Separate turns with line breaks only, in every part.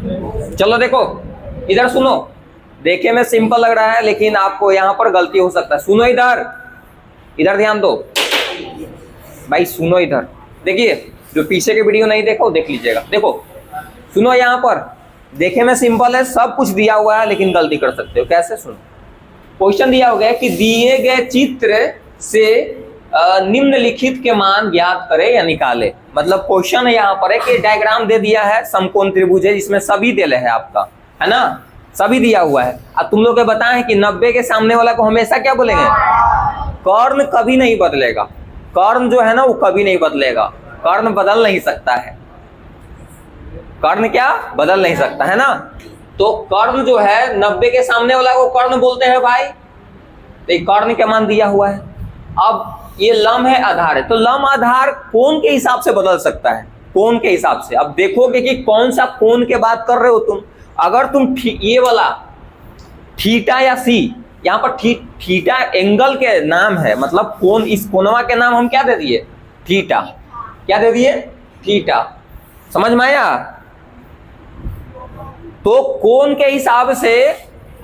चलो देखो इधर सुनो, देखे में सिंपल लग रहा है लेकिन आपको यहाँ पर गलती हो सकता है। सुनो इधर, इधर ध्यान दो भाई, सुनो इधर। देखिए जो पीछे के वीडियो नहीं देखो देख लीजिएगा। देखो सुनो, यहाँ पर देखे में सिंपल है, सब कुछ दिया हुआ है लेकिन गलती कर सकते हो। कैसे? सुनो, क्वेश्चन दिया हुआ है कि दिए गए चित्र से निम्नलिखित के मान ज्ञात करें या निकाले। मतलब क्वेश्चन यहाँ पर है कि डायग्राम दे दिया है, समकोण त्रिभुज है, इसमें सभी दिले है आपका, है ना, सभी दिया हुआ है। अब तुम लोग बताएं कि 90 के सामने वाला को हमेशा क्या बोलेंगे? कर्ण कभी नहीं बदलेगा। कर्ण जो है ना वो कभी नहीं बदलेगा, कर्ण बदल नहीं सकता है। कर्ण क्या बदल नहीं सकता है ना। तो कर्ण जो है 90 के सामने वाला को कर्ण बोलते हैं भाई। तो कर्ण के मान दिया हुआ है। अब ये लंब है, आधार है, तो लंब आधार कोण के हिसाब से बदल सकता है, कोण के हिसाब से। अब देखोगे कि कौन सा कोण के बात कर रहे हो तुम। अगर तुम ये वाला थीटा या सी, यहाँ पर थीटा एंगल के नाम है, मतलब कोण, इस कोणवा के नाम हम क्या दे दिए? थीटा। क्या दे दिए? थीटा। समझ में आया? तो कोण के हिसाब से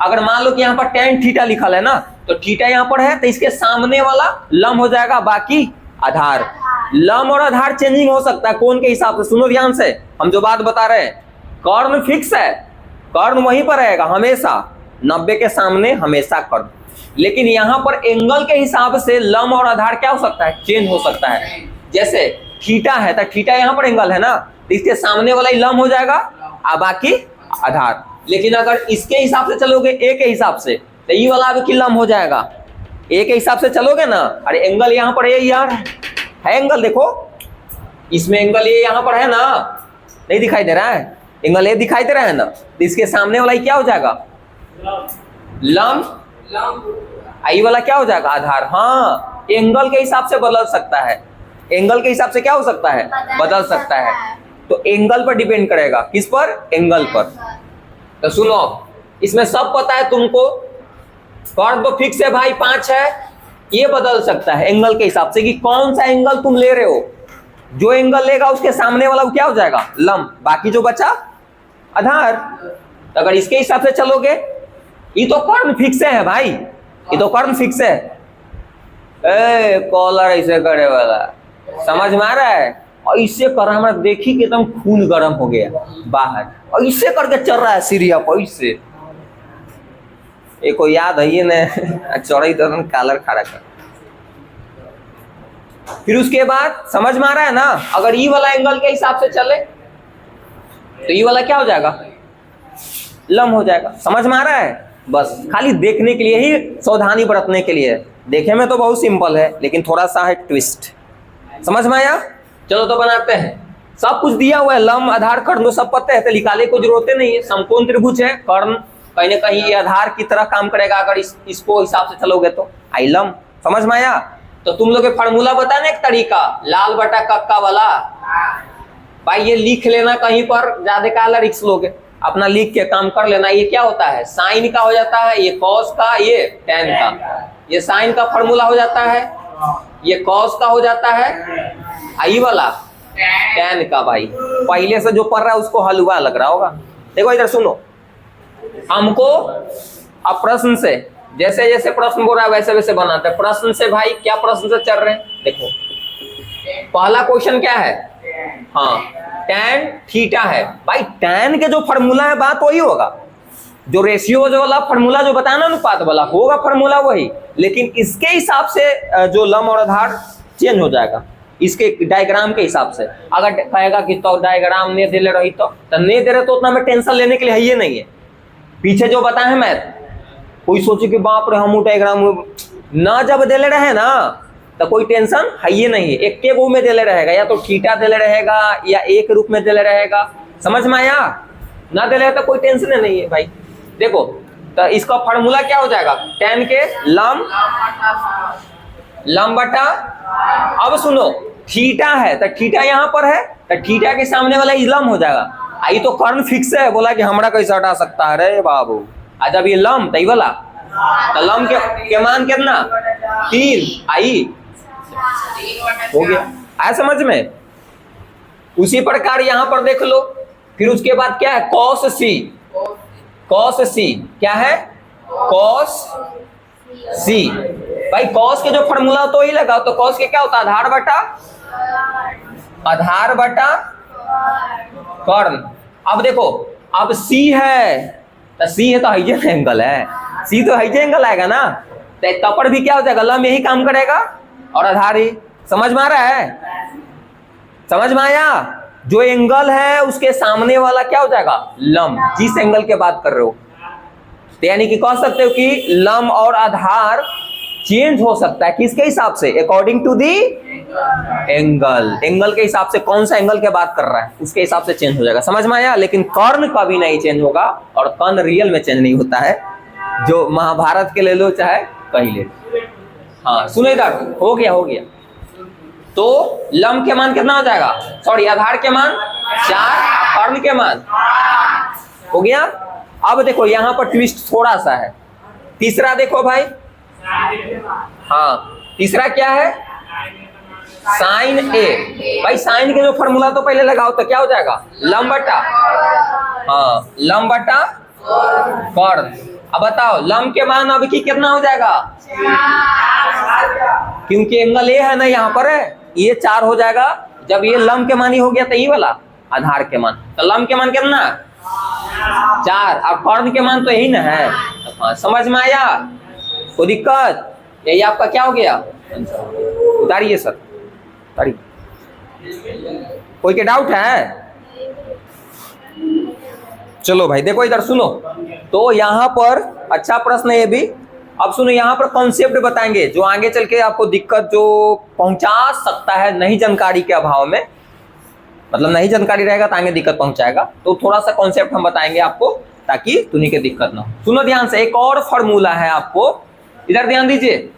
अगर मान लो कि यहाँ पर tan थीटा लिखा है ना, तो थीटा यहाँ पर है तो इसके सामने वाला लंब हो जाएगा, बाकी आधार। लंब और आधार चेंजिंग हो सकता है कोण के हिसाब से। सुनो ध्यान से, हम जो बात बता रहे हैं, कर्ण फिक्स है, कर्ण वहीं पर रहेगा हमेशा, 90 के सामने हमेशा कर्ण। लेकिन यहाँ पर एंगल के हिसाब से लंब और आधार क्या हो सकता है? चेंज हो सकता है। जैसे थीटा है तो थीटा यहाँ पर एंगल है ना, तो इसके सामने वाला ही लंब हो जाएगा और बाकी आधार। लेकिन अगर इसके हिसाब से चलोगे, ए के हिसाब से, तो ये वाला अब लंब हो जाएगा। ए के हिसाब से चलोगे ना, अरे एंगल यहाँ पर है यार, है एंगल, देखो इसमें एंगल ये यहाँ पर है ना, नहीं दिखाई दे रहा है? एंगल ए दिखाई दे रहा है ना, तो इसके सामने वाला क्या हो जाएगा? लंब। आई वाला क्या हो जाएगा? आधार। हाँ, एंगल के हिसाब से बदल सकता है, एंगल के हिसाब से क्या हो सकता है? बदल सकता है। तो एंगल पर डिपेंड करेगा, किस पर? एंगल पर। तो सुनो, इसमें सब पता है तुमको, कर्ण तो फिक्स है भाई, 5 है, ये बदल सकता है एंगल के हिसाब से कि कौन सा एंगल तुम ले रहे हो। जो एंगल लेगा उसके सामने वाला वो क्या हो जाएगा? लंब, बाकी जो बचा आधार। तो अगर इसके हिसाब से चलोगे, ये तो कर्ण फिक्स है भाई, ये तो कर्ण फिक्स है। कॉलर ऐसे करे वाला, समझ में आ रहा है? और इससे कर हमारा देखी कि एकदम खून गर्म हो गया बाहर, और इससे करके चल रहा है सीरिया पर। इससे एक को याद है ये ने चौड़ाई तो कालर खड़ा कर। फिर उसके बाद समझ में आ रहा है ना, अगर ई वाला एंगल के हिसाब से चले तो ई वाला क्या हो जाएगा? लंब हो जाएगा। समझ में आ रहा है? बस खाली देखने के लिए ही, सावधानी बरतने के लिए। देखे में तो बहुत सिंपल है लेकिन थोड़ा सा है ट्विस्ट। समझ में आया? चलो तो बनाते हैं। सब कुछ दिया हुआ है, लंब आधार कर्ण तो सब पता है, तो निकाले को जरूरत नहीं है। समकोण त्रिभुज है, कर्ण कहीं ना कहीं ये आधार की तरह काम करेगा अगर इसको हिसाब से चलोगे तो। आई लंब। समझ में आया? तो तुम लोग फार्मूला बताने एक तरीका, लाल बटा कक्का वाला भाई, ये लिख लेना कहीं पर, ज्यादा काला रिक्स लोगे, अपना लिख के काम कर लेना। ये क्या होता है? साइन का हो जाता है, ये कॉस का, ये टेन का। ये साइन का फार्मूला हो जाता है, ये कॉस का हो जाता है, आई वाला टेन का। भाई पहले से जो पढ़ रहा है उसको हलवा लग रहा होगा। देखो इधर सुनो, हमको अब प्रश्न से, जैसे जैसे प्रश्न बोल रहा है वैसे वैसे बनाते हैं। प्रश्न से भाई क्या प्रश्न से चल रहे हैं? देखो पहला क्वेश्चन क्या है? हाँ, tan थीटा है भाई। tan के जो फार्मूला है बात वही होगा, जो रेशियो जो वाला फार्मूला जो बताया ना, अनुपात वाला होगा फार्मूला वही, लेकिन इसके हिसाब से जो लंब और आधार चेंज हो जाएगा, इसके डायग्राम के हिसाब से। अगर कहेगा कि तो डायग्राम नहीं दे रही तो नहीं दे रहे तो उतना में टेंशन लेने के लिए है ये नहीं है। पीछे जो बताए मैथ, कोई सोचे कि बाप रे हम डायग्राम ना जब दे ले रहे ना तो कोई टेंशन है ये नहीं है। एक के वो में दे ले रहेगा, या तो थीटा दे ले रहेगा या एक रूप में दे ले रहेगा। समझ में आया? ना दे ले तो कोई टेंशन नहीं है भाई। देखो तो इसका फार्मूला क्या हो जाएगा? tan के लंब बटा, अब सुनो थीटा है तो थीटा यहाँ पर है तो थीटा के सामने वाला लंब हो जाएगा। आई तो कर्ण फिक्स है, बोला कि हमारा कैसे हटा सकता है रे बाबू। आज अब ये लंब तई वाला तो लंब के मान कितना? 3। आई हो गया, आया समझ में? उसी प्रकार यहाँ पर देख लो, फिर उसके बाद क्या है, कॉस सी, कॉस सी क्या है, कॉस सी। भाई कॉस के जो फॉर्मूला तो ही लगाओ, तो कॉस के क्या होता है, आधार बटा कर्ण। अब देखो, अब सी है तो सी है तो हाइजेन एंगल है, सी तो हाइजेन एंगल आएगा ना, तो तपर भी क्या हो जाएगा, लम यही काम करेगा और आधार ही। समझ में आ रहा है, समझ में आया, जो एंगल है उसके सामने वाला क्या हो जाएगा, लम, जिस एंगल के बात कर रहे हो। तो यानी कि कह सकते हो कि लम और आधार चेंज हो सकता है, किसके हिसाब से, according to the angle, angle के हिसाब से, कौन सा एंगल के बात कर रहा है उसके हिसाब से चेंज हो जाएगा। समझ में आया, लेकिन कर्ण कभी नहीं चेंज होगा, और कर्ण रियल में चेंज नहीं होता है, जो महाभारत के ले लो चाहे कहीं ले लो। हाँ सुनो इधर, हो गया तो लम के मान कितना हो जाएगा, सॉरी आधार के मान 4, कर्ण के मान हो गया। अब देखो यहाँ पर ट्विस्ट थोड़ा सा है, तीसरा देखो भाई, हाँ तीसरा क्या है, साइन ए। भाई साइन के जो फॉर्मूला तो पहले लगाओ, तो क्या हो जाएगा, लम बटा, हाँ लम बटा कर्ण। अब बताओ लम के मान अब की कितना हो जाएगा, क्योंकि एंगल ए है ना यहाँ पर है, ये 4 हो जाएगा। जब ये लम के मान ही हो गया तो ये वाला आधार के मान, तो लम के मान कितना 4 और कर्ण के मान तो यही ना है। हाँ समझ में आया, कोई दिक्कत, यही आपका क्या हो गया, उतारिए सर उतारिए, कोई के डाउट है। चलो भाई देखो इधर सुनो, तो यहाँ पर अच्छा प्रश्न है ये भी। अब सुनो, यहाँ पर कॉन्सेप्ट बताएंगे जो आगे चल के आपको दिक्कत जो पहुंचा सकता है, नहीं जानकारी के अभाव में, मतलब नहीं जानकारी रहेगा तो आगे दिक्कत पहुंचाएगा, तो थोड़ा सा कॉन्सेप्ट हम बताएंगे आपको ताकि तुम्हें के दिक्कत ना हो। सुनो ध्यान से, एक और फॉर्मूला है आपको, इधर ध्यान दीजिए,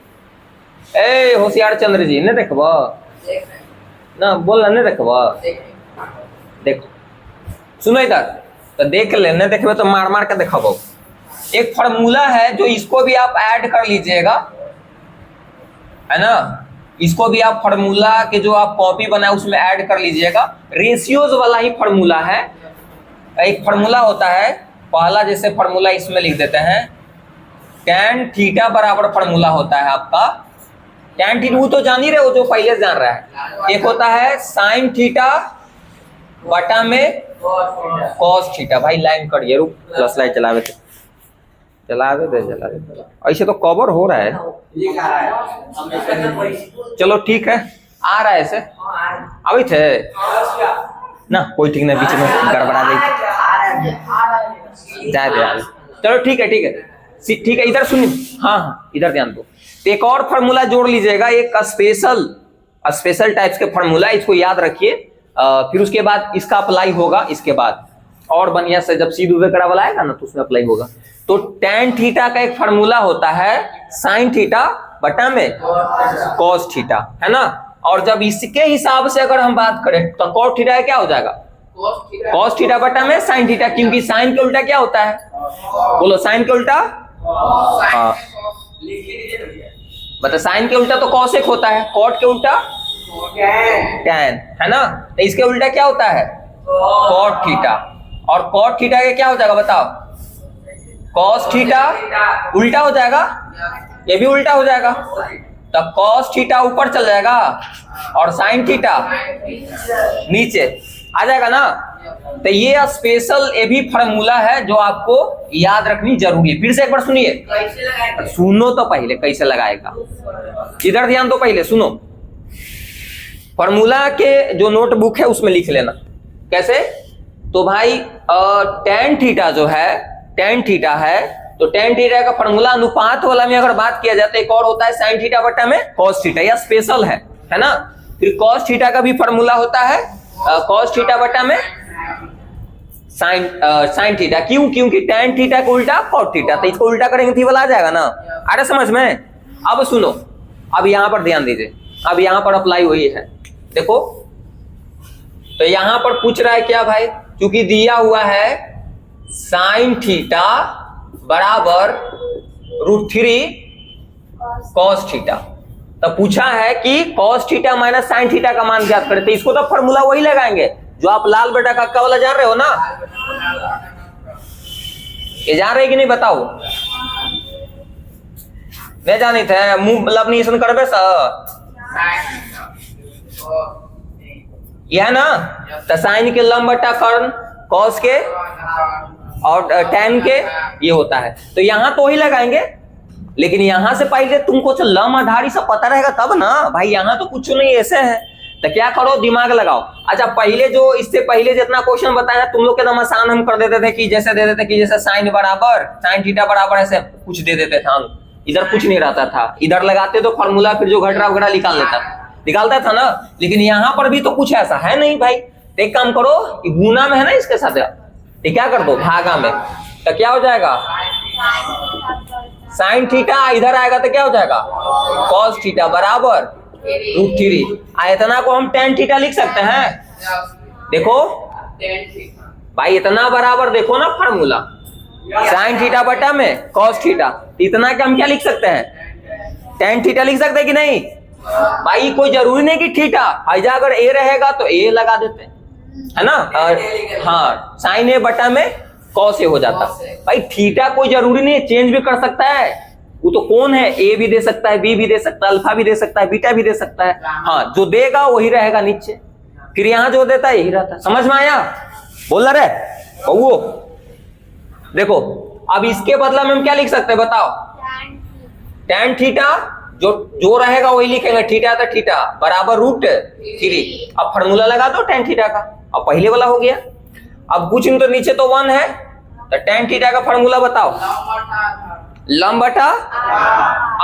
ए होशियार चंद्र जी ने देखब ना, बोल नहीं देखब, देखो सुनो इधर, तो देख ले, नहीं देखबे तो मार मार के देखब। एक फॉर्मूला है जो इसको भी आप ऐड कर लीजिएगा, है ना, इसको भी आप फॉर्मूला के जो आप कॉपी बनाए उसमें ऐड कर लीजिएगा। रेशियोज वाला ही फॉर्मूला है, एक फॉर्मूला होता है पहला, जैसे फॉर्मूला इसमें लिख देते हैं, tan थीटा बराबर फॉर्मूला होता है आपका, tan थीटा वो तो जान ही रहे हो, जो पहले जान रहा है। एक होता है sin थीटा बटा में cos थीटा। भाई लाइन करिए, रुक प्लस लाइन चला दे, ऐसे तो कवर हो रहा है, चलो ठीक है, आ रहा है ऐसे अभी थे ना, कोई ठीक नहीं, बीच में गड़बड़ा गई, जाए दे, चलो ठीक है, इधर सुनिए, हाँ इधर ध्यान दो। तो एक और फॉर्मूला जोड़ लीजिएगा, एक स्पेशल टाइप्स के फॉर्मूला, इसको याद रखिए, फिर उसके बाद इसका अप्लाई होगा, इसके बाद और बढ़िया से जब सीधे कड़ा वाला आएगा ना तो उसमें अप्लाई होगा। तो tan थीटा का एक फॉर्मूला होता है sin थीटा बटा में cos थीटा, है ना, और जब इसके हिसाब से अगर हम बात करें तो cos थीटा क्या हो जाएगा, cos थीटा बटा में sin थीटा, क्योंकि sin के उल्टा क्या होता है, बोलो sin के उल्टा, हाँ मतलब sin के उल्टा तो cos एक होता है, cot के उल्टा tan, है ना, तो इसके उल्टा क्या होता है cot थीटा, और cot थीटा के क्या हो जाएगा बताओ, cos थीटा उल्टा हो जाएगा, ये भी उल्टा हो जाएगा, तो cos थीटा ऊपर चल जाएगा और sin थीटा नीचे आ जाएगा ना। तो ये स्पेशल ये भी फॉर्मूला है जो आपको याद रखनी जरूरी है। फिर से एक बार सुनिए, सुनो तो पहले कैसे लगाएगा, इधर ध्यान दो, पहले सुनो, फॉर्मूला के जो नोटबुक है उसमें लिख लेना। कैसे, तो भाई tan थीटा जो है, tan थीटा है, तो tan थीटा का फॉर्मूला अनुपात वाला में अगर बात किया जाए तो एक और होता है sin थीटा बटा में cos थीटा, या स्पेशल है ना। फिर cos थीटा का भी फॉर्मूला होता है cos थीटा बटा में sin थीटा, क्यों, क्योंकि tan थीटा का उल्टा cos थीटा, तो इसको उल्टा करेंगे थी वाला आ जाएगा ना। आ रहा समझ में। अब सुनो, अब यहां पर ध्यान दीजिए, अब यहां पर अप्लाई हुई है, देखो तो यहां पर पूछ रहा है क्या भाई, क्योंकि दिया हुआ है sin थीटा बराबर √3 cos थीटा, तो पूछा है कि cos theta minus sin theta का मान ज्ञात करें, तो इसको तो फॉर्मूला वही लगाएंगे जो आप लाल बेटा कक्का वाला जान रहे हो ना, ये जान रहे कि नहीं बताओ? नहीं जानी थे मुंह मतलब नहीं सुन करबे सर, यह है ना। तो साइन के लंब बटा कर्ण, कॉस के और tan के ये होता है। तो यहां तो ही लगाएंगे, लेकिन यहां से पहले तुमको तो लंब आधारी सब पता रहेगा तब ना भाई। यहां तो कुछ नहीं ऐसे है, तो क्या करो दिमाग लगाओ। अच्छा पहले जो इससे पहले जितना क्वेश्चन बताया तुम लोग के एकदम आसान हम कर देते थे कि जैसे दे देते कि जैसे साइन बराबर साइन थीटा बराबर ऐसे कुछ दे देते थे हम, इधर कुछ नहीं रहता था, इधर लगाते तो फॉर्मूला फिर जो घट रहा वगैरह निकालता था ना। लेकिन यहाँ पर भी तो कुछ ऐसा है नहीं भाई। तो एक काम करो, गुना में है ना इसके साथ, ये क्या कर दो भागा में, तो क्या हो जाएगा साइन थीटा, इधर आएगा तो क्या हो जाएगा कॉस थीटा बराबर √3। इतना को हम tan थीटा लिख सकते हैं। देखो भाई इतना बराबर देखो ना फॉर्मूला, साइन थीटा बटा में कॉस थीटा, इतना के हम क्या लिख सकते हैं tan थीटा लिख सकते हैं कि नहीं भाई? कोई जरूरी नहीं कि थीटा, ऐसा अगर a रहेगा तो a लगा देते है ना। और हाँ साइन a बटा में कॉस a हो जाता भाई। थीटा कोई जरूरी नहीं है, चेंज भी कर सकता है। वो तो कौन है, a भी दे सकता है, b भी दे सकता है, अल्फा भी दे सकता है, बीटा भी दे सकता है। हाँ जो देगा वही रहेगा नीचे, फिर यहाँ जो देता है यही रहता है। समझ में आया? बोल रहे बउओ? देखो अब इसके बदला में हम क्या लिख सकते हैं बताओ? tan थीटा जो रहेगा वही लिखेंगे, थीटा तो थीटा बराबर √3। अब फार्मूला लगा दो tan थीटा का, अब पहले वाला हो गया। अब कुछ नहीं तो नीचे तो 1 है, तो tan थीटा का फार्मूला बताओ, लंब बटा।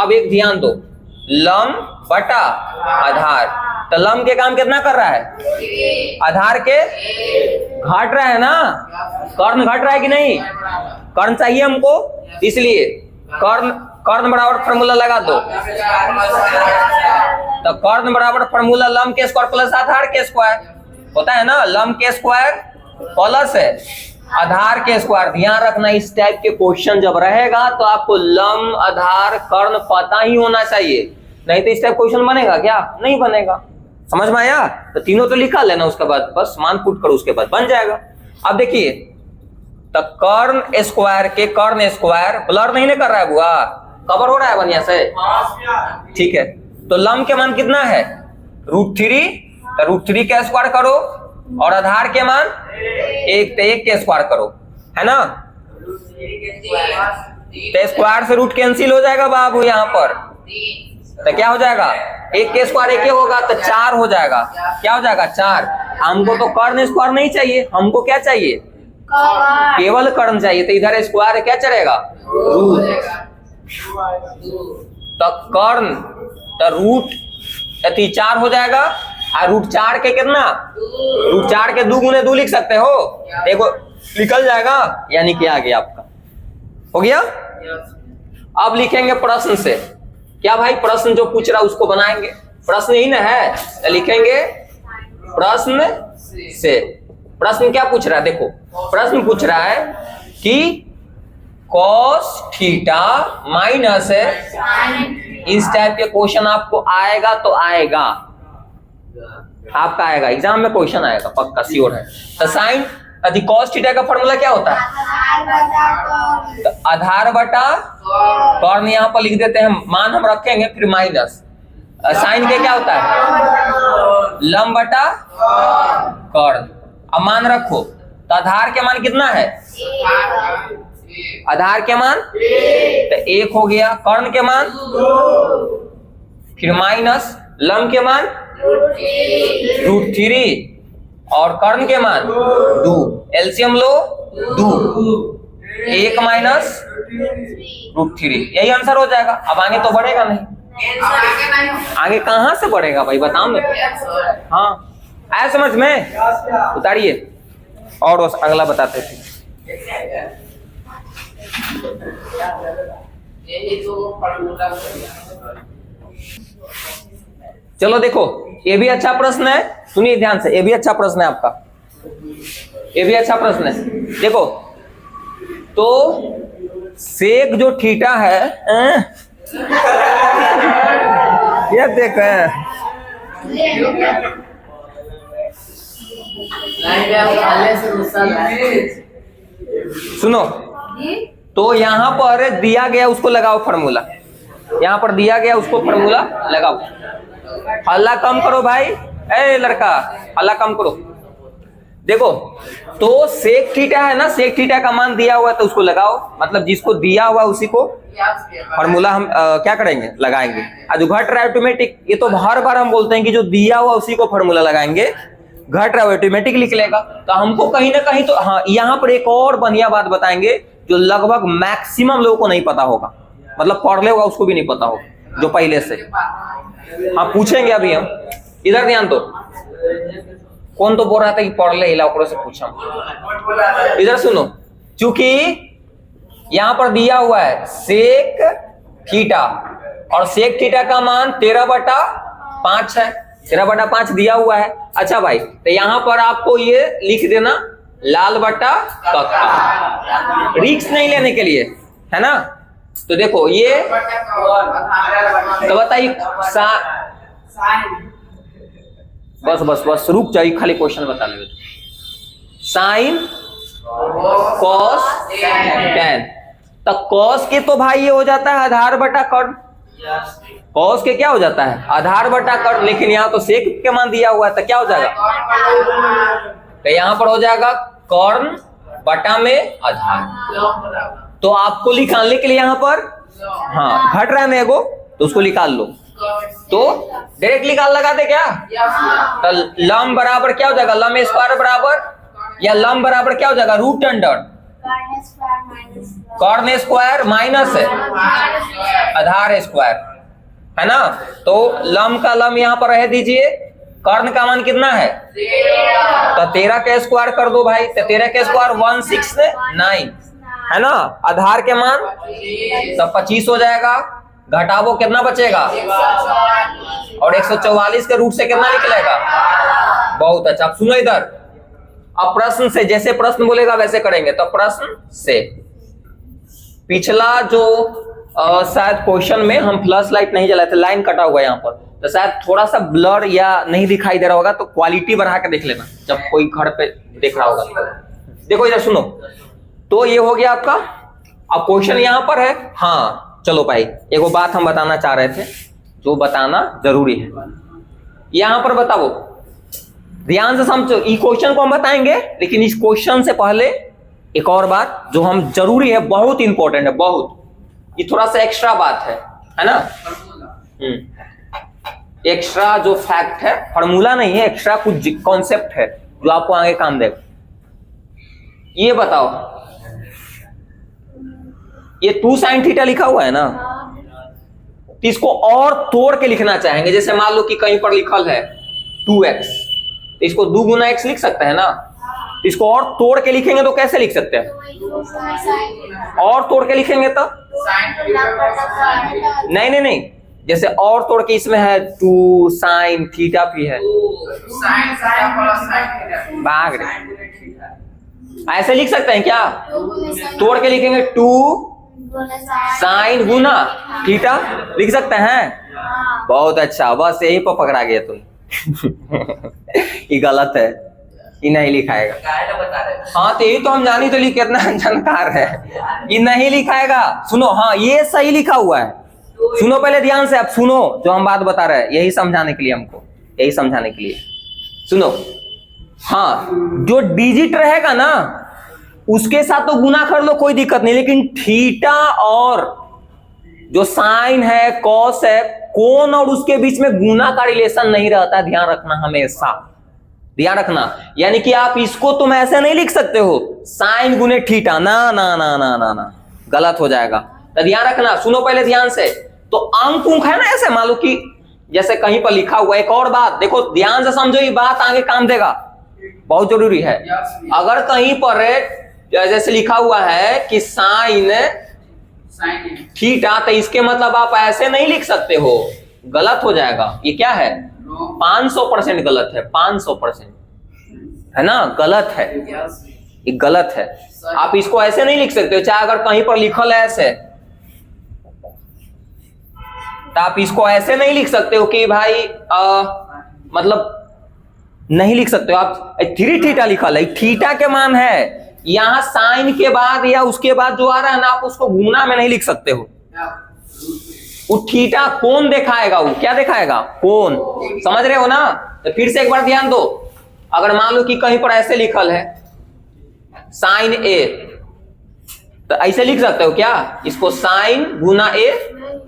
अब एक ध्यान दो, लंब बटा आधार, तो लंब के काम कितना कर रहा है, आधार के घट रहा है ना, कर्ण घट रहा है कि नहीं? कर्ण चाहिए हमको, इसलिए कर्ण बराबर फार्मूला लगा दो। तो कर्ण बराबर फार्मूला लंब के स्क्वायर प्लस आधार के स्क्वायर होता है ना, लंब के स्क्वायर प्लस है आधार के स्क्वायर। ध्यान रखना इस टाइप के क्वेश्चन जब रहेगा तो आपको लंब आधार कर्ण पता ही होना चाहिए, नहीं तो इस टाइप क्वेश्चन बनेगा क्या? नहीं बनेगा। समझ में आया? तो तीनों तो लिखा लेना, उसके बाद बस मान पुट करो, उसके बाद बन जाएगा। अब देखिए तो कर्ण स्क्वायर के कर्ण स्क्वायर ब्लर नहीं ना कर रहा है बुआ, कवर हो रहा है बढ़िया से? ठीक है। तो लंब के मान कितना है √3, तो √3 का स्क्वायर करो और आधार के मान 1 के स्क्वायर करो, है ना। तो स्क्वायर से रूट कैंसिल हो जाएगा बाबू यहाँ पर, तो क्या हो जाएगा 1 के स्क्वायर 1 होगा तो 4 हो जाएगा। क्या हो जाएगा 4। हमको तो कर्ण स्क्वायर नहीं चाहिए, हमको क्या चाहिए केवल कर्ण चाहिए, तो इधर स्क्वायर क्या चलेगा रूट। तो कर्ण तो रूट 4 हो जाएगा, और √4 के कितना, √4 के 2 गुने 2 लिख सकते हो, देखो निकल जाएगा, यानी कि आ गया आपका, हो गया। अब लिखेंगे प्रश्न से, क्या भाई प्रश्न जो पूछ रहा उसको बनाएंगे, प्रश्न ही ना है, तो लिखेंगे प्रश्न से। प्रश्न क्या पूछ रहा है? देखो प्रश्न पूछ रहा है कि cos थीटा माइनस इस टाइप के क्वेश्चन आपको आएगा तो आएगा, आपका आएगा एग्जाम में क्वेश्चन आएगा पक्का श्योर है। तो साइन cos थीटा का फॉर्मूला क्या होता है? तो आधार बटा कर्ण, यहाँ पर लिख देते हैं, मान हम रखेंगे फिर माइनस, साइन के क्या होता है लंब बटा कर्ण। अब मान रखो, तो आधार के मान कितना है, आधार के मान तो 1 हो गया, कर्ण के मान फिर माइनस, लंब के मान √3 और कर्ण के मान 2, एलसीएम लो 2, 1 माइनस √3, यही आंसर हो जाएगा। अब आगे तो बढ़ेगा नहीं, आगे कहां से बढ़ेगा भाई बताओ ना। हाँ आया समझ में? उतारिए और अगला बताते थे। चलो देखो ये भी अच्छा प्रश्न है, सुनिए ध्यान से, ये भी अच्छा प्रश्न है आपका, ये भी अच्छा प्रश्न है। देखो तो सेक जो थीटा है ये देख सुनो, तो यहाँ पर दिया गया उसको लगाओ फॉर्मूला, यहाँ पर दिया गया उसको फॉर्मूला लगाओ। हल्ला कम करो भाई, ए लड़का हल्ला कम करो। देखो तो सेक थीटा है ना, सेक थीटा का मान दिया हुआ है तो उसको लगाओ, मतलब जिसको दिया हुआ उसी को फॉर्मूला हम क्या करेंगे, लगाएंगे। और जो घट रहा है ऑटोमेटिक, ये तो हर बार हम बोलते हैं कि जो दिया हुआ उसी को फॉर्मूला लगाएंगे, घट रहा है ऑटोमेटिक लिख लेगा। तो हमको कहीं ना कहीं तो हाँ, यहाँ पर एक और बढ़िया बात बताएंगे जो लगभग मैक्सिमम लोगों को नहीं पता होगा, मतलब पढ़ ले होगा उसको भी नहीं पता होगा जो पहले से। हाँ पूछेंगे अभी हम, इधर ध्यान दो। कौन तो बोल रहा था कि पढ़ ले, इलाकों से पूछा, इधर सुनो। चूंकि यहां पर दिया हुआ है सेक थीटा, और सेक थीटा का मान 13/5 है, 13/5 दिया हुआ है। अच्छा भाई, तो यहां पर आपको ये लिख देना लाल बट्टा कक्का, रिक्स नहीं लेने के लिए, है ना। तो देखो ये, तो बताइए बस बस बस रुक जाइए, खाली क्वेश्चन बता ले। साइन कॉस टेन, तो कॉस के तो भाई ये हो जाता है आधार बटा कर्ण, कॉस के क्या हो जाता है आधार बटा कर्ण, लेकिन यहाँ तो सेक के मान दिया हुआ है तो क्या हो जाएगा, तो यहाँ पर हो जाएगा कर्ण बटा में आधार। तो आपको निकालने के लिए यहाँ पर हाँ घट रहा है ना एगो, तो उसको निकाल लो, तो डायरेक्ट निकाल लगा दे क्या, तो लम बराबर क्या हो जाएगा, लम स्क्वायर बराबर, या लम बराबर क्या हो जाएगा, रूट अंडर कर्ण स्क्वायर माइनस है आधार स्क्वायर, है ना। तो लम का लम यहाँ पर रह दीजिए, कर्ण का मान कितना है, तो 13 का स्क्वायर कर दो भाई, तो 13 का स्क्वायर 169 है ना, आधार के मान तो 25 हो जाएगा, घटावो कितना बचेगा, और 144 के रूट से कितना निकलेगा, बहुत अच्छा। अब सुनो इधर, अब प्रश्न से, जैसे प्रश्न बोलेगा वैसे करेंगे। तो प्रश्न से पिछला जो शायद क्वेश्चन में हम फ्लैश लाइट नहीं जलाए थे, लाइन कटा हुआ है यहाँ पर, तो शायद थोड़ा सा ब्लर या नहीं दिखाई दे रहा होगा, तो क्वालिटी बढ़ा के देख लेना जब कोई घर पे देख रहा होगा। देखो इधर सुनो, तो ये हो गया आपका। अब क्वेश्चन यहाँ पर है, हाँ चलो भाई एगो बात हम बताना चाह रहे थे जो बताना जरूरी है, यहां पर बताओ ध्यान से समझो। इस क्वेश्चन को हम बताएंगे, लेकिन इस क्वेश्चन से पहले एक और बात जो हम जरूरी है, बहुत इंपॉर्टेंट है, बहुत, ये थोड़ा सा एक्स्ट्रा बात है ना। एक्स्ट्रा जो फैक्ट है, फॉर्मूला नहीं है, एक्स्ट्रा कुछ कॉन्सेप्ट है जो आपको आगे काम देगा। ये बताओ, ये 2 sin थीटा लिखा हुआ है ना, तो इसको और तोड़ के लिखना चाहेंगे। जैसे मान लो कि कहीं पर लिखल है 2x, तो इसको 2 गुना x लिख सकते हैं ना, तो इसको और तोड़ के लिखेंगे तो कैसे लिख सकते हैं, और तोड़ के लिखेंगे तो नहीं नहीं नहीं, जैसे और तोड़ के इसमें है 2 sin थीटा भी है, भाग रहे, ऐसे लिख सकते हैं क्या, तोड़ के लिखेंगे 2 साइन गुना थीटा लिख सकते हैं, बहुत अच्छा, बस यही पर पकड़ा गया तुम। ये गलत है, ये नहीं लिखाएगा। हाँ तो यही तो हम जानी तो कितना जानकार है, ये नहीं लिखाएगा। सुनो, हाँ ये सही लिखा हुआ है, सुनो पहले ध्यान से, अब सुनो जो हम बात बता रहे हैं, यही समझाने के लिए हमको, यही समझाने के लिए सुनो। हाँ जो डिजिट रहेगा ना उसके साथ तो गुना कर लो, कोई दिक्कत नहीं, लेकिन थीटा और जो साइन है, कॉस है, कोण और उसके बीच में गुना का रिलेशन नहीं रहता, ध्यान रखना, हमेशा ध्यान रखना। यानी कि आप इसको तुम ऐसे नहीं लिख सकते हो साइन गुने थीटा, ना ना ना ना ना ना, गलत हो जाएगा, तो ध्यान रखना। सुनो पहले ध्यान से, तो अंक उंक है ना, ऐसे मान लो कि जैसे कहीं पर लिखा हुआ। एक और बात देखो, ध्यान से समझो, ये बात आगे काम देगा, बहुत जरूरी है। अगर कहीं पर जैसे लिखा हुआ है कि साइन थीटा, तो इसके मतलब आप ऐसे नहीं लिख सकते हो, गलत हो जाएगा। ये क्या है, 500% गलत है, 500% है ना, गलत है, ये गलत है। आप इसको ऐसे नहीं लिख सकते हो, चाहे अगर कहीं पर लिखल है ऐसे, तो आप इसको ऐसे नहीं लिख सकते हो कि भाई मतलब नहीं लिख सकते हो आप। 3 थीटा लिखल है, थीटा के मान है, यहां साइन के बाद या उसके बाद जो आ रहा है ना, आप उसको गुना में नहीं लिख सकते हो। वो थीटा कोण दिखाएगा, वो क्या दिखाएगा, कोण, समझ रहे हो ना। तो फिर से एक बार ध्यान दो, अगर मान लो कि कहीं पर ऐसे लिखल है साइन ए, तो ऐसे लिख सकते हो क्या इसको, साइन गुना ए,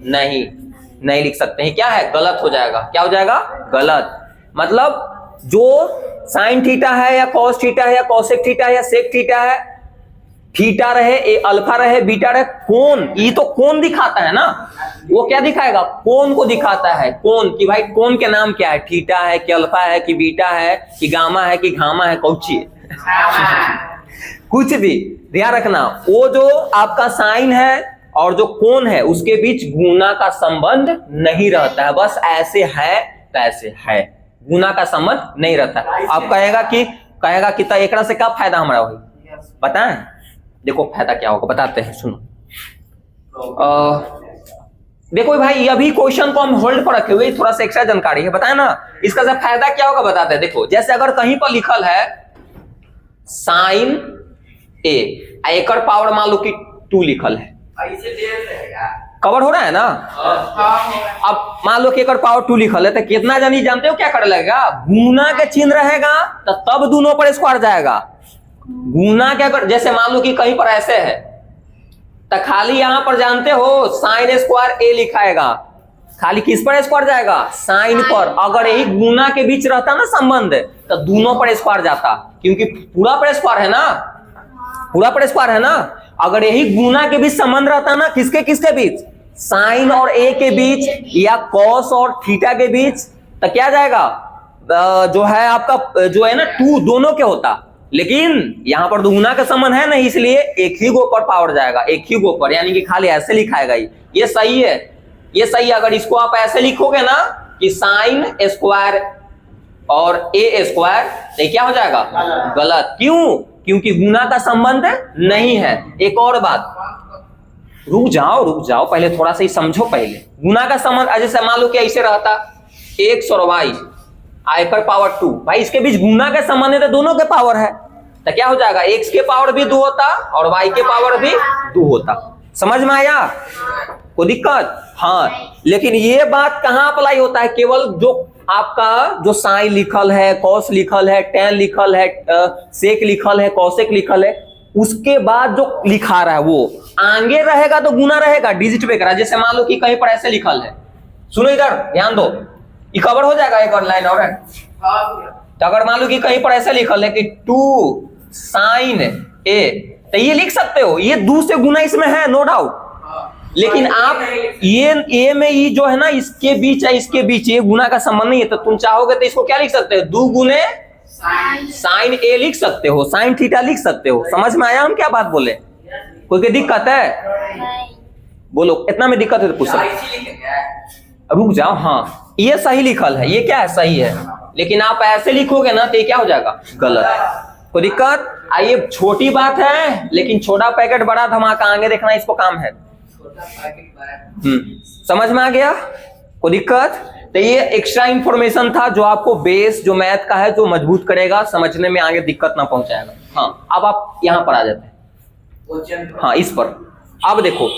नहीं लिख सकते हैं, क्या है, गलत हो जाएगा। क्या हो जाएगा, गलत। मतलब जो साइन थीटा है या कॉस थीटा है या कॉसेक थीटा है या सेक थीटा है, थीटा रहे, ए अल्फा रहे, बीटा रहे, कोण, ये तो कोण दिखाता है ना, वो क्या दिखाएगा, कोण को दिखाता है। कोण कि भाई कोण के नाम क्या है, थीटा है कि अल्फा है कि बीटा है कि गामा है कि घामा है, कौची है कुछ भी ध्यान रखना। वो जो आपका साइन है और जो कोण है उसके बीच गुना का संबंध नहीं रहता है, बस ऐसे है तैसे है, गुना का संबंध नहीं रहता है। आप कहेगा कि एकरा से क्या फायदा हमारा भाई, बताएं। देखो फायदा क्या होगा बताते हैं, सुनो। देखो भाई अभी क्वेश्चन को हम होल्ड पर रखे हुए, थोड़ा सा एक्स्ट्रा जानकारी है, बताए ना इसका सब फायदा क्या होगा बताते हैं। देखो जैसे अगर कहीं पर लिखल है साइन ए, एकर पावर मान लो कि 2 लिखल है, कवर हो रहा है ना। अब मान लो कि एकर पावर 2 लिखल है, तो कितना जानी जानते हो क्या कर लगेगा, गुना के चिन्ह रहेगा तो तब दोनों पर स्क्वायर जाएगा। गुना क्या कर, जैसे मान लो कि कहीं पर ऐसे है, तो खाली यहां पर जानते हो साइन स्क्वायर ए लिखाएगा, खाली किस पर स्क्वायर जाएगा, साइन पर। अगर यही गुना के बीच रहता ना संबंध, तो दोनों पर स्क्वायर जाता, क्योंकि पूरा पर स्क्वायर है ना, पूरा पर स्क्वायर है ना। अगर यही गुना के बीच संबंध रहता ना, किसके किसके बीच, साइन और ए के बीच या कॉस और थीटा के बीच, तो क्या जाएगा, जो है आपका जो है ना 2 दोनों के होता, लेकिन यहां पर गुना का संबंध है नहीं, इसलिए एक ही गो पर पावर जाएगा, एक ही गो पर, यानी कि खाली ऐसे लिखाएगा। ये सही है, ये सही है। अगर इसको आप ऐसे लिखोगे ना कि साइन स्क्वायर और ए स्क्वायर, तो क्या हो जाएगा, गलत। क्यों, क्योंकि गुना का संबंध नहीं है। एक और बात, रुक जाओ पहले थोड़ा सा ही समझो। पहले गुना का संबंध जैसे मान लो कि ऐसे रहता x और y आयकर पावर 2, भाई इसके बीच गुना का संबंध है तो दोनों के पावर है, तो क्या हो जाएगा, x के पावर भी 2 होता और y के पावर भी 2 होता। समझ में आया, कोई दिक्कत, हाँ। लेकिन ये बात कहां अप्लाई होता है, केवल जो आपका जो साइन लिखल है, कॉस लिखल है, टेन लिखल है, सेक लिखल है, कॉसेक लिखल है, उसके बाद जो लिखा रहा है वो आगे रहेगा तो गुना रहेगा, डिजिट पे करा। जैसे मान लो कि कहीं पर ऐसे लिखल है, सुनो इधर ध्यान दो, ये कवर हो जाएगा, एक और लाइन और है। तो अगर मान लो कि कहीं पर ऐसे लिखल है कि 2 साइन ए, तो ये लिख सकते हो, ये 2 से गुना इसमें है, नो डाउट। लेकिन आप ये ए में ये जो है ना, इसके बीच है, इसके बीच ये गुना का संबंध नहीं है, तो तुम चाहोगे तो इसको क्या लिख सकते हो, 2 गुने साइन ए लिख सकते हो, साइन थीटा लिख सकते हो। समझ में आया हम क्या बात बोले, कोई दिक्कत है, बोलो इतना में दिक्कत है तो पूछ सकते। रुक जाओ, हाँ ये सही लिखल है, ये क्या है, सही है। लेकिन आप ऐसे लिखोगे ना तो ये क्या हो जाएगा, गलत। कोई दिक्कत, आइए छोटी बात है लेकिन छोटा पैकेट बड़ा धमाका, आगे देखना इसको काम है। समझ में आ गया, कोई दिक्कत। तो ये एक्स्ट्रा इंफॉर्मेशन था जो आपको बेस जो मैथ का है जो मजबूत करेगा, समझने में आगे दिक्कत ना पहुंचाएगा। हाँ अब आप यहां पर आ जाते हैं, हाँ इस पर। अब देखो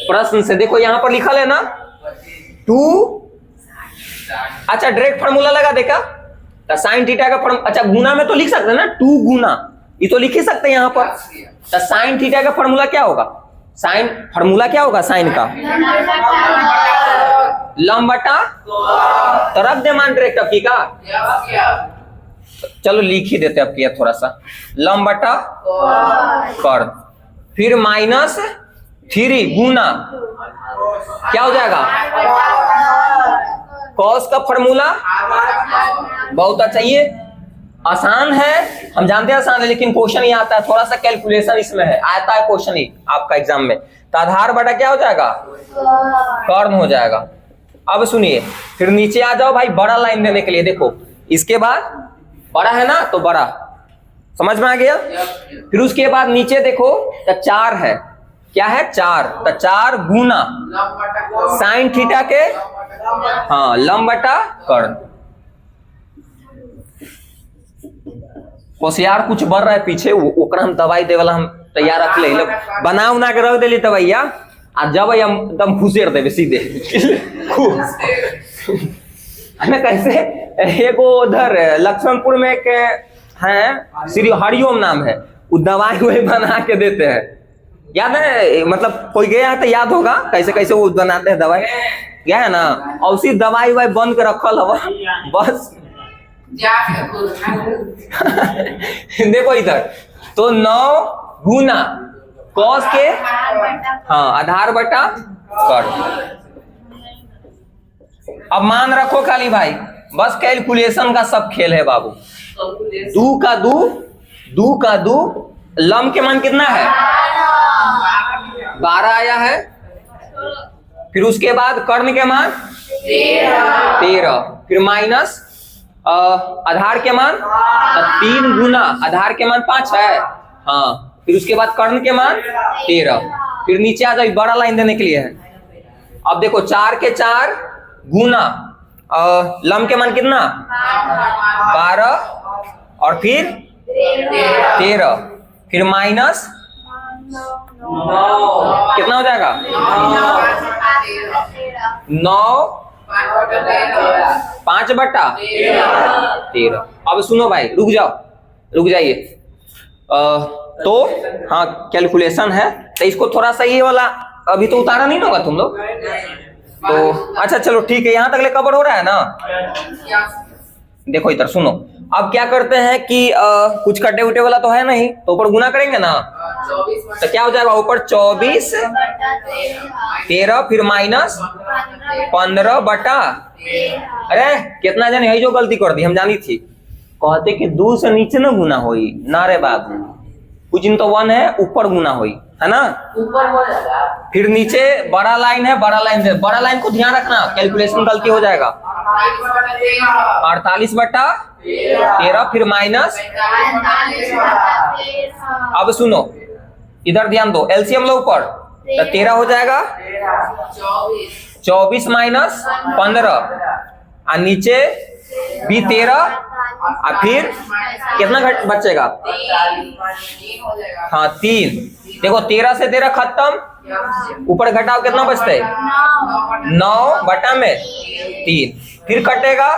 प्रश्न से देखो, यहां पर लिखा है ना 2, अच्छा डायरेक्ट फार्मूला लगा देगा, तो साइन थीटा का फॉर्मूला, अच्छा गुना में तो लिख सकते हैं ना, 2 गुना, ये तो लिख ही सकते हैं यहां पर। तो साइन थीटा का फॉर्मूला क्या होगा, साइन फॉर्मूला क्या होगा, साइन का लंब बटा, तो रख दे मान डायरेक्ट अब की का, चलो लिख ही देते अब किया थोड़ा सा, लंब बटा कर, फिर -3 गुना क्या हो जाएगा, कॉस का फॉर्मूला। बहुत अच्छा, ये आसान है, हम जानते हैं आसान है, लेकिन क्वेश्चन ये आता है, थोड़ा सा कैलकुलेशन इसमें है, आता है क्वेश्चन ही आपका एग्जाम में। तो आधार बटा क्या हो जाएगा, कर्ण हो जाएगा। अब सुनिए, फिर नीचे आ जाओ भाई बड़ा लाइन देने के लिए। देखो इसके बाद बड़ा है ना, तो बड़ा, समझ में आ गया। फिर उसके बाद नीचे देखो तो 4 है, क्या है 4, तो 4 गुना साइन थीटा के, हाँ लंब बटा कर्ण। होशियार कुछ बढ़ रहा है पीछे, ओकरा हम दवाई दे वाला हम तैयार रख ले, बना उना के रख दिली दवाइया, आ जब हम एकदम घुसेर देवे सीधे है कैसे। एगो उधर लक्ष्मणपुर में एक है, श्री हरिओम नाम है, वो दवाई वही बना के देते हैं, याद है, मतलब कोई गया है तो याद होगा कैसे कैसे वो बनाते हैं दवाई, गया है ना, और उसी दवाई वाई बंद के रखल हवा बस। देखो इधर तो 9 गुना कॉस के, हाँ, आधार बटा कर। अब मान रखो खाली भाई, बस कैलकुलेशन का सब खेल है बाबू। 2 का 2 लम के मान कितना है 12 आया है, फिर उसके बाद कर्ण के मान 13, फिर माइनस आधार के मान 3 गुना आधार के मान 5 है, हाँ, फिर उसके बाद कर्ण के मान 13, फिर नीचे आ जाए, बड़ा लाइन देने के लिए है। अब देखो 4 के 4 गुना लम के मान कितना 12 और फिर 13, फिर माइनस कितना हो जाएगा 9 5 बटा 13। अब सुनो भाई, रुक जाइए, तो हाँ कैलकुलेशन है, तो इसको थोड़ा सा ये वाला अभी तो उतारा नहीं होगा तुम लोग, तो अच्छा चलो ठीक है, यहाँ तक ले कवर हो रहा है ना। देखो इधर सुनो, अब क्या करते हैं कि कुछ कटे उटे वाला तो है नहीं, तो ऊपर गुना करेंगे ना, तो क्या हो जाएगा ऊपर 24 13, फिर माइनस 15 बटा, अरे कितना जाने यही जो गलती कर दी, हम जानी थी, कहते कि 2 से नीचे ना गुना होई ना रे बाबू, कुछ तो 1 है ऊपर गुना होई, है ना, ऊपर हो जाएगा, फिर नीचे बड़ा लाइन है, बड़ा लाइन को ध्यान रखना, कैलकुलेशन गलती हो जाएगा, 48 बटा 13, फिर माइनस, अब सुनो इधर ध्यान दो, एलसीएम लो ऊपर, तो 13 हो जाएगा 24 माइनस 15, और नीचे भी 13, और फिर कितना घट बचेगा, हाँ 3, देखो 13 से 13 खत्म, ऊपर घटाओ कितना बचता है 9 बटा में 3, फिर कटेगा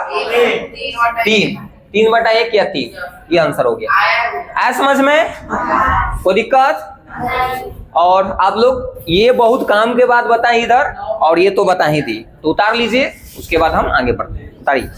3 बटा 1 या 3, ये आंसर हो गया। आया समझ में, कोई दिक्कत? और आप लोग ये बहुत काम के बाद बताएं इधर, और ये तो बता ही दी, तो उतार लीजिए, उसके बाद हम आगे बढ़ते हैं। उतारिए।